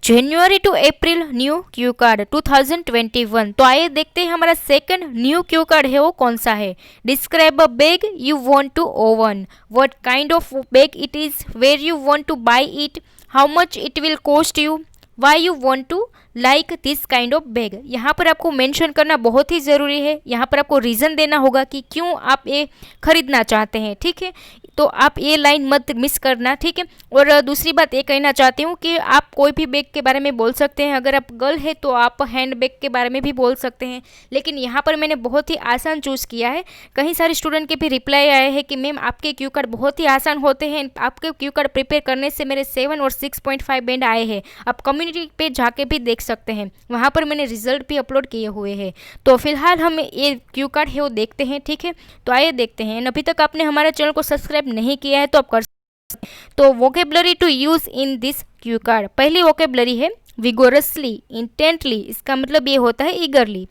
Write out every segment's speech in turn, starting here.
January to April new cue card 2021। तो आइए देखते हैं हमारा सेकंड न्यू क्यू कार्ड है वो कौन सा है। Describe a bag you want to own, what kind of bag it is, where you want to buy it, how much it will cost you, why you want to like this kind of bag. यहाँ पर आपको mention करना बहुत ही ज़रूरी है। यहाँ पर आपको रीज़न देना होगा कि क्यों आप ये खरीदना चाहते हैं, ठीक है। तो आप ये लाइन मत मिस करना, ठीक है। और दूसरी बात ये कहना चाहती हूँ कि आप कोई भी बैग के बारे में बोल सकते हैं। अगर आप गर्ल है तो आप हैंड बैग के बारे में भी बोल सकते हैं, लेकिन यहाँ पर मैंने बहुत ही आसान चूज़ किया है। कई सारे स्टूडेंट के भी रिप्लाई आए हैं कि मैम आपके क्यू कार्ड बहुत ही आसान होते हैं, आपके क्यू कार्ड प्रिपेयर करने से मेरे 7 और 6.5 बैंड आए हैं। आप कम्युनिटी पे जाके भी देख सकते हैं, वहाँ पर मैंने रिजल्ट भी अपलोड किए हुए हैं। तो फिलहाल हम ये क्यू कार्ड है वो देखते हैं, ठीक है। तो आइए देखते हैं। अभी तक आपने हमारे चैनल को सब्सक्राइब नहीं किया है तो आप कर सकते हैं। तो vocabulary to use in this cue card, पहली वोकेबलरी है विगोरसली, इंटेंटली। इसका मतलब ये होता है ईगरली।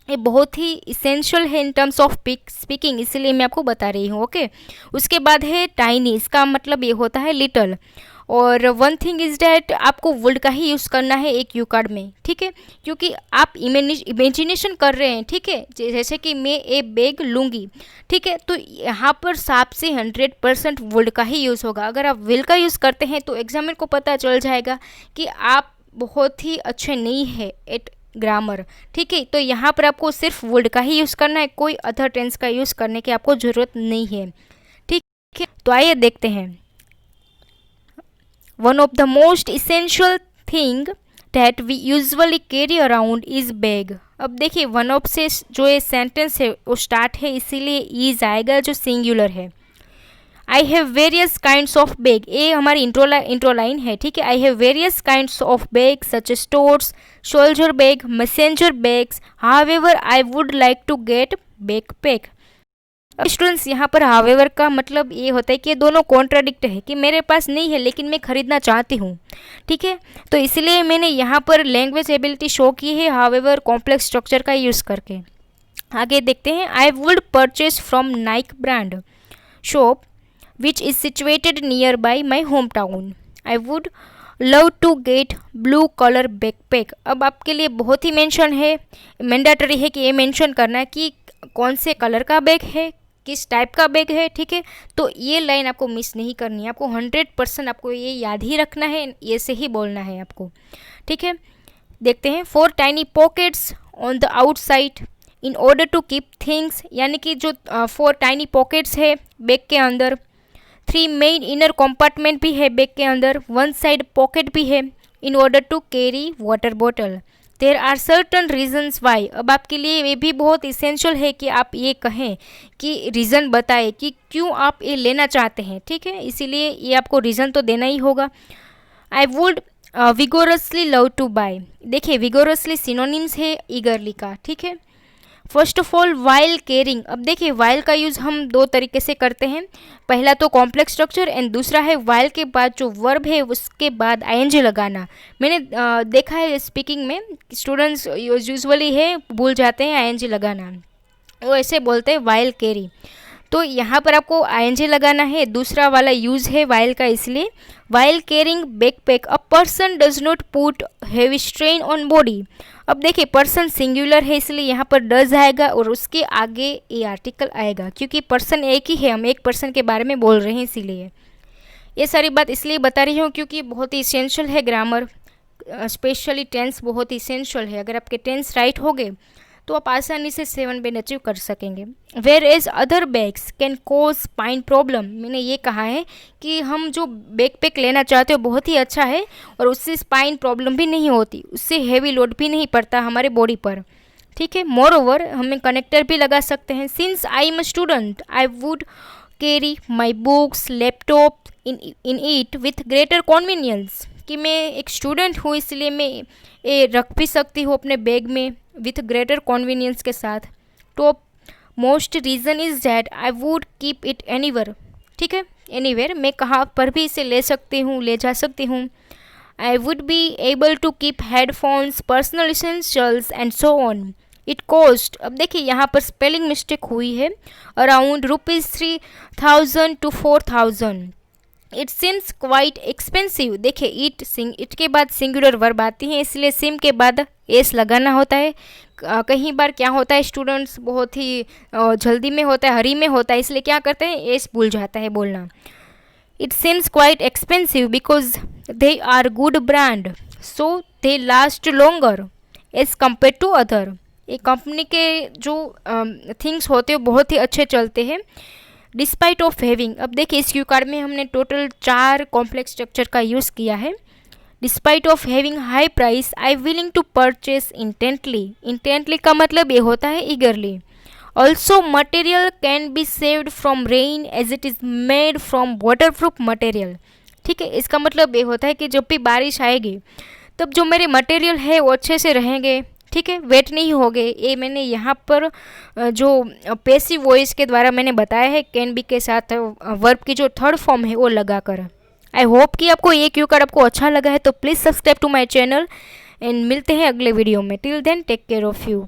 ये बहुत ही इसेंशियल है इन टर्म्स ऑफ स्पीकिंग, इसलिए मैं आपको बता रही हूँ, ओके। उसके बाद है टाइनी, इसका मतलब ये होता है लिटल। और वन थिंग इज डैट आपको वर्ड का ही यूज़ करना है एक क्यू कार्ड में, ठीक है, क्योंकि आप इमेजिनेशन कर रहे हैं, ठीक है। जैसे कि मैं एक बैग लूँगी, ठीक है, तो यहाँ पर 7 से 100% वर्ड का ही यूज़ होगा। अगर आप विल का यूज़ करते हैं तो एग्जामिनर को पता चल जाएगा कि आप बहुत ही अच्छे नहीं है एट ग्रामर, ठीक है। तो यहाँ पर आपको सिर्फ वर्ड का ही यूज़ करना है, कोई अदर टेंस का यूज़ करने की आपको ज़रूरत नहीं है, ठीक है। तो आइए देखते हैं। One of the most essential thing that we usually carry around is bag। अब देखिए वन ऑफ से जो ये सेंटेंस है वो स्टार्ट है, इसीलिए इज आएगा जो सिंगुलर है। I have various kinds of bag, ये हमारी इंट्रो लाइन है, ठीक है। I have various kinds of bag such as totes, shoulder bag, messenger bags, however I would like to get backpack. Students यहाँ पर हावेवर का मतलब ये होता है कि ये दोनों कॉन्ट्राडिक्ट है, कि मेरे पास नहीं है लेकिन मैं खरीदना चाहती हूँ, ठीक है। तो इसलिए मैंने यहाँ पर लैंग्वेज एबिलिटी शो की है हावेवर कॉम्प्लेक्स स्ट्रक्चर का यूज़ करके। आगे देखते हैं। I would purchase from Nike brand shop which is situated near by my home town. I would love to get blue colour backpack. अब आपके लिए बहुत ही मेंशन है, मैंडेटरी है कि ये मेंशन करना है कि कौन से कलर का बैग है, किस टाइप का बैग है, ठीक है। तो ये लाइन आपको मिस नहीं करनी है, आपको 100% आपको ये याद ही रखना है, ये से ही बोलना है आपको, ठीक है। देखते हैं। 4 tiny pockets on the outside in order to keep things, यानी कि जो 4 टाइनी पॉकेट्स है बैग के अंदर। 3 मेन इनर कंपार्टमेंट भी है बैग के अंदर, 1 साइड पॉकेट भी है in order to carry water bottle. There are certain reasons why. अब आपके लिए ये भी बहुत इसेंशियल है कि आप ये कहें कि रीज़न बताएं कि क्यों आप ये लेना चाहते हैं, ठीक है। इसीलिए ये आपको रीज़न तो देना ही होगा। I would vigorously love to buy, देखिए विगोरसली सिनोनिम्स है ईगरली का, ठीक है। First of all while caring. अब देखिए वाइल का यूज़ हम 2 तरीके से करते हैं, पहला तो कॉम्प्लेक्स स्ट्रक्चर एंड दूसरा है वाइल के बाद जो वर्ब है उसके बाद आईएनजी लगाना। मैंने देखा है स्पीकिंग में स्टूडेंट्स यूजुअली है भूल जाते हैं आईएनजी लगाना, वो ऐसे बोलते हैं वाइल कैरी। तो यहाँ पर आपको आईएनजी लगाना है, दूसरा वाला यूज़ है वाइल का, इसलिए while carrying backpack a person does not put heavy strain on body. अब देखिए पर्सन सिंगुलर है इसलिए यहाँ पर डज आएगा और उसके आगे ये आर्टिकल आएगा, क्योंकि पर्सन एक ही है, हम एक पर्सन के बारे में बोल रहे हैं, इसीलिए ये सारी बात इसलिए बता रही हूँ क्योंकि बहुत ही इसेंशियल है ग्रामर, स्पेशली टेंस बहुत ही इसेंशियल है। अगर आपके टेंस राइट हो गए तो आप आसानी से 7 बैंड अचीव कर सकेंगे। Whereas other bags can cause spine problem, मैंने ये कहा है कि हम जो बैकपैक लेना चाहते हो बहुत ही अच्छा है और उससे स्पाइन प्रॉब्लम भी नहीं होती, उससे हैवी लोड भी नहीं पड़ता हमारे बॉडी पर, ठीक है। मोर ओवर हमें कनेक्टर भी लगा सकते हैं। Since I am a student I would carry my books laptop in it with greater convenience, कि मैं एक स्टूडेंट हूँ इसलिए मैं ये रख भी सकती हूँ अपने बैग में विथ ग्रेटर कॉन्वीनियंस के साथ। Top most reason is that I would keep it anywhere, ठीक है, एनीवेयर मैं कहाँ पर भी इसे ले सकती हूँ, ले जा सकती हूँ। I would be able to keep headphones, personal essentials and so on. It cost, अब देखिए यहाँ पर स्पेलिंग मिस्टेक हुई है, around ₹3000 to 4000। It seems quite expensive. देखिए इट के बाद सिंगुलर वर्ब आती है, इसलिए सिम के बाद एस लगाना होता है। कहीं बार क्या होता है, स्टूडेंट्स बहुत ही जल्दी में होता है, हरी में होता है, इसलिए क्या करते हैं, एस भूल जाता है बोलना। It seems quite expensive because they are good brand so they last longer as compare to other. ये कंपनी के जो थिंग्स होते हैं बहुत ही अच्छे चलते हैं डिस्पाइट ऑफ हैविंग। अब देखिए इस क्यू कार्ड में हमने टोटल 4 कॉम्प्लेक्स स्ट्रक्चर का यूज़ किया है। Despite of having high price I willing to purchase intently. Intently का मतलब ये होता है eagerly. Also material can be saved from rain as it is made from water proof material. ठीक है, इसका मतलब ये होता है कि जब भी बारिश आएगी तब जो मेरे मटेरियल है वो अच्छे से रहेंगे, ठीक है, वेट नहीं हो गए। ये मैंने यहाँ पर जो पैसिव वॉइस के द्वारा मैंने बताया है कैन बी के साथ वर्ब की जो थर्ड फॉर्म है वो लगाकर। आई होप कि आपको ये क्यू कार्ड आपको अच्छा लगा है, तो please subscribe to my channel and मिलते हैं अगले वीडियो में। Till then take care of you.